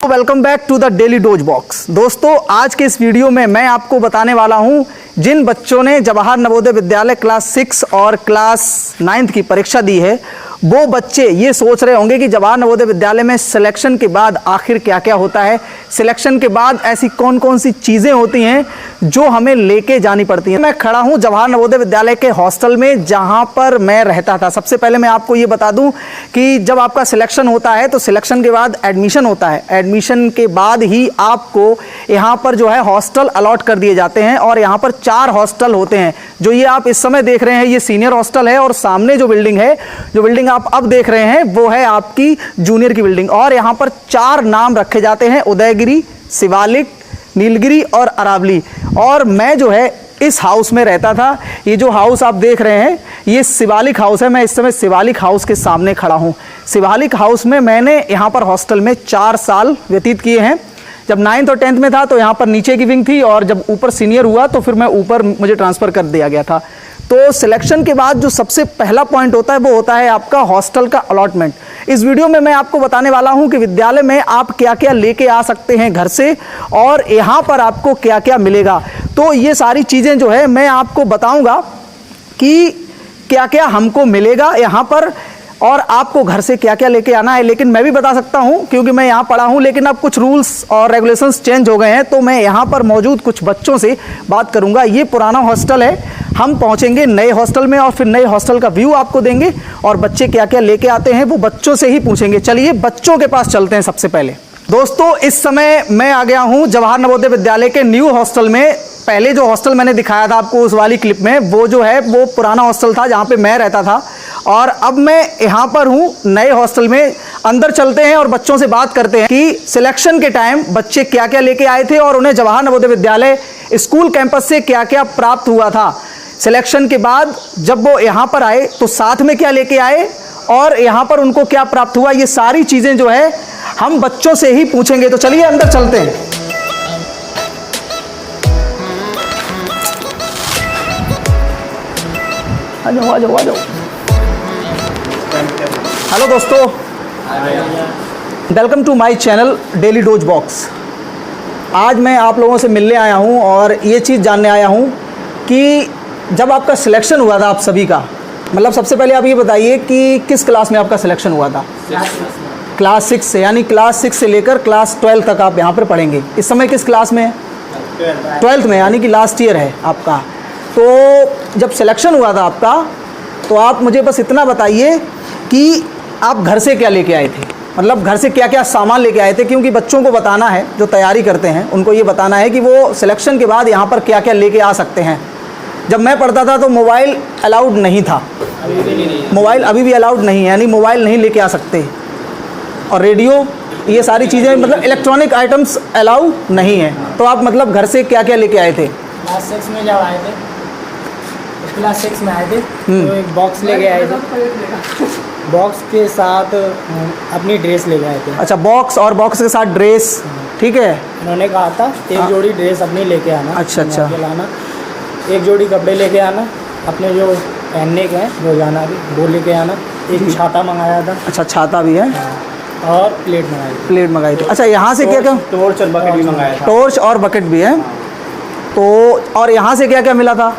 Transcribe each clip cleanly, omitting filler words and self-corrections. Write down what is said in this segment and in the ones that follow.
Welcome back to the daily dose box. दोस्तों, आज के इस वीडियो में मैं आपको बताने वाला हूं जिन बच्चों ने जवाहर नवोदय विद्यालय क्लास 6 और क्लास 9 की परीक्षा दी है, वो बच्चे ये सोच रहे होंगे कि जवाहर नवोदय विद्यालय में सिलेक्शन के बाद आखिर क्या क्या होता है, सिलेक्शन के बाद ऐसी कौन कौन सी चीज़ें होती हैं जो हमें लेके जानी पड़ती हैं। मैं खड़ा हूं जवाहर नवोदय विद्यालय के हॉस्टल में जहां पर मैं रहता था। सबसे पहले मैं आपको ये बता दूं कि जब आपका सिलेक्शन होता है तो सिलेक्शन के बाद एडमिशन होता है। एडमिशन के बाद ही आपको यहाँ पर जो है हॉस्टल अलॉट कर दिए जाते हैं और यहाँ पर 4 हॉस्टल होते हैं। जो ये आप इस समय देख रहे हैं ये सीनियर हॉस्टल है और सामने जो बिल्डिंग आप अब देख रहे हैं वो है आपकी जूनियर की बिल्डिंग। और यहाँ पर 4 नाम रखे जाते हैं, उदयगिरी, शिवालिक, नीलगिरी और अरावली। और मैं जो है इस हाउस में रहता था। ये जो हाउस आप देख रहे हैं ये शिवालिक हाउस है। मैं इस समय शिवालिक हाउस के सामने खड़ा हूँ। शिवालिक हाउस में मैंने यहाँ पर हॉस्टल में 4 साल व्यतीत किए हैं। जब 9th और 10th में था तो यहाँ पर नीचे की विंग थी और जब ऊपर सीनियर हुआ तो फिर मैं ऊपर मुझे ट्रांसफ़र कर दिया गया था। तो सिलेक्शन के बाद जो सबसे पहला पॉइंट होता है वो होता है आपका हॉस्टल का अलॉटमेंट। इस वीडियो में मैं आपको बताने वाला हूं कि विद्यालय में आप क्या क्या लेके आ सकते हैं घर से और यहाँ पर आपको क्या क्या मिलेगा। तो ये सारी चीज़ें जो है मैं आपको बताऊंगा कि क्या क्या हमको मिलेगा यहाँ पर और आपको घर से क्या क्या लेके आना है। लेकिन मैं भी बता सकता हूं क्योंकि मैं यहाँ पढ़ा हूं, लेकिन अब कुछ रूल्स और रेगुलेशंस चेंज हो गए हैं। तो मैं यहाँ पर मौजूद कुछ बच्चों से बात करूंगा। ये पुराना हॉस्टल है, हम पहुंचेंगे नए हॉस्टल में और फिर नए हॉस्टल का व्यू आपको देंगे और बच्चे क्या क्या लेके आते हैं वो बच्चों से ही पूछेंगे। चलिए बच्चों के पास चलते हैं। सबसे पहले दोस्तों, इस समय मैं आ गया हूँ जवाहर नवोदय विद्यालय के न्यू हॉस्टल में। पहले जो हॉस्टल मैंने दिखाया था आपको उस वाली क्लिप में, वो जो है वो पुराना हॉस्टल था जहाँ पे मैं रहता था। और अब मैं यहाँ पर हूँ नए हॉस्टल में। अंदर चलते हैं और बच्चों से बात करते हैं कि सिलेक्शन के टाइम बच्चे क्या क्या लेके आए थे और उन्हें जवाहर नवोदय विद्यालय स्कूल कैंपस से क्या क्या प्राप्त हुआ था। सिलेक्शन के बाद जब वो यहाँ पर आए तो साथ में क्या लेके आए और यहाँ पर उनको क्या प्राप्त हुआ, ये सारी चीज़ें जो है हम बच्चों से ही पूछेंगे। तो चलिए अंदर चलते हैं। आ जाओ। हेलो दोस्तों, welcome to my channel daily dose box. आज मैं आप लोगों से मिलने आया हूं और ये चीज़ जानने आया हूं कि जब आपका सिलेक्शन हुआ था आप सभी का, मतलब सबसे पहले आप ये बताइए कि किस क्लास में आपका सिलेक्शन हुआ था। क्लास 6 से, यानी क्लास 6 से लेकर क्लास 12 तक आप यहाँ पर पढ़ेंगे। इस समय किस क्लास में है? 12th में, यानी कि लास्ट ईयर है आपका। तो जब सिलेक्शन हुआ था आपका तो आप मुझे बस इतना बताइए कि आप घर से क्या लेके आए थे, मतलब घर से क्या क्या सामान लेके आए थे। क्योंकि बच्चों को बताना है, जो तैयारी करते हैं उनको ये बताना है कि वो सिलेक्शन के बाद यहाँ पर क्या क्या लेके आ सकते हैं। जब मैं पढ़ता था तो मोबाइल अलाउड नहीं था, मोबाइल अभी भी अलाउड नहीं है, यानी मोबाइल नहीं लेके आ सकते। और रेडियो, ये सारी चीज़ें मतलब इलेक्ट्रॉनिक आइटम्स अलाउ नहीं है। तो आप मतलब घर से क्या क्या लेके आए थे? क्लास 6 में जब आए थे, क्लास 6 में आए थे तो एक बॉक्स लेके आए थे। बॉक्स के साथ अपनी ड्रेस लेके आए थे। अच्छा, बॉक्स और बॉक्स के साथ ड्रेस, ठीक है। उन्होंने कहा था एक जोड़ी ड्रेस अपनी लेके आना। अच्छा लाना, एक जोड़ी कपड़े लेके आना, अपने जो पहनने के हैं रोजाना भी वो लेके आना। एक छाता मंगाया था। अच्छा, छाता भी है। और प्लेट मंगाई थी। अच्छा, यहाँ से क्या क्या? टॉर्च और बकेट भी मंगाया था। टॉर्च और बकेट भी है। तो और यहाँ से क्या क्या मिला था?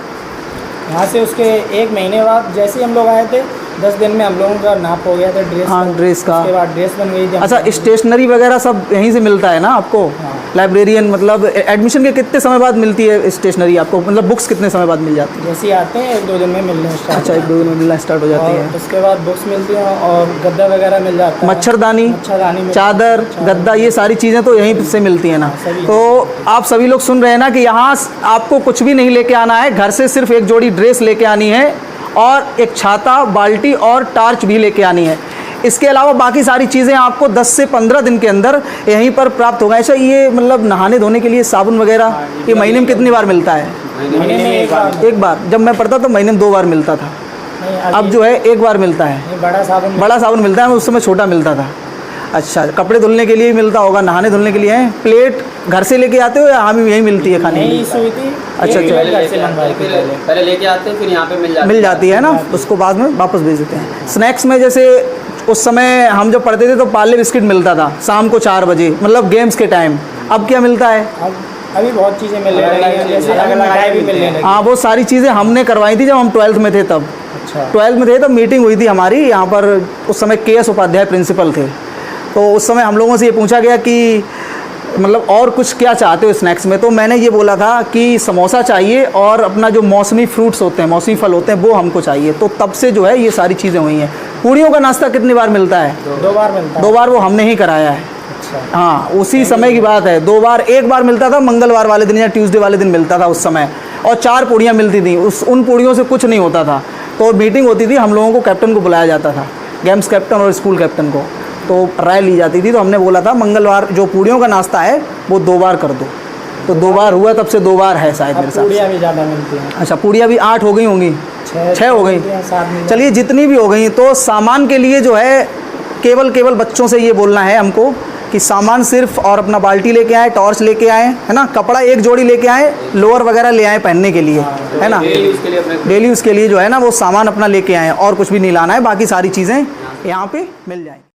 यहाँ से उसके 1 महीने बाद जैसे ही हम लोग आए थे 10 दिन में हम लोगों का नाप हो गया था ड्रेस। हाँ, ड्रेस का। उसके बाद ड्रेस बन गई थी। अच्छा, स्टेशनरी वगैरह सब यहीं से मिलता है ना आपको? हाँ। लाइब्रेरियन, मतलब एडमिशन के कितने समय बाद मिलती है स्टेशनरी आपको, मतलब बुक्स कितने समय बाद मिल जाती है? जैसे ही आते हैं 1-2 दिन में मिलने स्टार्ट। अच्छा, 1-2 दिन में मिलना स्टार्ट हो जाती है। उसके बाद बुक्स मिलती हैं और गद्दा वगैरह मिल जाता है। मच्छरदानी, चादर, गद्दा, ये सारी चीज़ें तो यहीं से मिलती है ना। तो आप सभी लोग सुन रहे हैं ना कि यहाँ आपको कुछ भी नहीं लेके आना है, घर से सिर्फ एक जोड़ी ड्रेस लेके आनी है और एक छाता, बाल्टी और टार्च भी लेके आनी है। इसके अलावा बाकी सारी चीज़ें आपको 10 से 15 दिन के अंदर यहीं पर प्राप्त होगा। ऐसा ये मतलब नहाने धोने के लिए साबुन वगैरह ये महीने में कितनी बार मिलता है? महीने में एक बार। जब मैं पढ़ता तो महीने में 2 बार मिलता था। अब जो है 1 बार मिलता है। बड़ा साबुन मिलता है, उस समय छोटा मिलता था। अच्छा, कपड़े धुलने के लिए मिलता होगा, नहाने धुलने के लिए है। प्लेट घर से लेके आते हो या हमें यहीं मिलती है खाने की? अच्छा, पहले लेके आते हैं, फिर यहाँ पे मिल जाती है ना, उसको बाद में वापस भेज देते हैं। स्नैक्स में जैसे उस समय हम जब पढ़ते थे तो पार्ले बिस्किट मिलता था शाम को 4 बजे, मतलब गेम्स के टाइम। अब क्या मिलता है? अब अभी बहुत चीज़ें मिलने लगी हैं, जैसे अलग अलग मिठाई भी मिलने लगी। हाँ, वो सारी चीज़ें हमने करवाई थी जब हम 12th में थे तब। अच्छा। 12th में थे तब मीटिंग हुई थी हमारी यहाँ पर, उस समय KS उपाध्याय प्रिंसिपल थे। तो उस समय हम लोगों से ये पूछा गया कि मतलब और कुछ क्या चाहते हो स्नैक्स में, तो मैंने ये बोला था कि समोसा चाहिए और अपना जो मौसमी फ्रूट्स होते हैं, मौसमी फल होते हैं, वो हमको चाहिए। तो तब से जो है ये सारी चीज़ें हुई हैं। पूड़ियों का नाश्ता कितनी बार मिलता है? 2 बार मिलता है। 2 बार, वो हमने ही कराया है। अच्छा। हाँ, उसी समय की बात है। 2 बार, एक बार मिलता था मंगलवार वाले दिन या ट्यूसडे वाले दिन मिलता था उस समय, और 4 पूड़ियाँ मिलती थी। उन पूड़ियों से कुछ नहीं होता था। तो मीटिंग होती थी, हम लोगों को कैप्टन को बुलाया जाता था, गेम्स कैप्टन और स्कूल कैप्टन को, तो राय ली जाती थी। तो हमने बोला था मंगलवार जो पूड़ियों का नाश्ता है वो 2 बार कर दो। तो 2 बार हुआ, तब से 2 बार है शायद मेरे साथ। पूड़ियाँ भी ज़्यादा मिलती हैं। अच्छा, पूड़ियाँ भी 8 हो गई होंगी, 6 हो गई। चलिए, जितनी भी हो गई, तो सामान के लिए जो है केवल बच्चों से ये बोलना है हमको कि सामान सिर्फ और अपना बाल्टी लेके आए, टॉर्च लेके आए, है ना, कपड़ा एक जोड़ी लेके आए, लोअर वगैरह ले आए पहनने के लिए, है ना, डेली उसके लिए जो है ना वो सामान अपना लेके आए, और कुछ भी नहीं लाना है। बाकी सारी चीज़ें यहाँ पे मिल जाएंगी।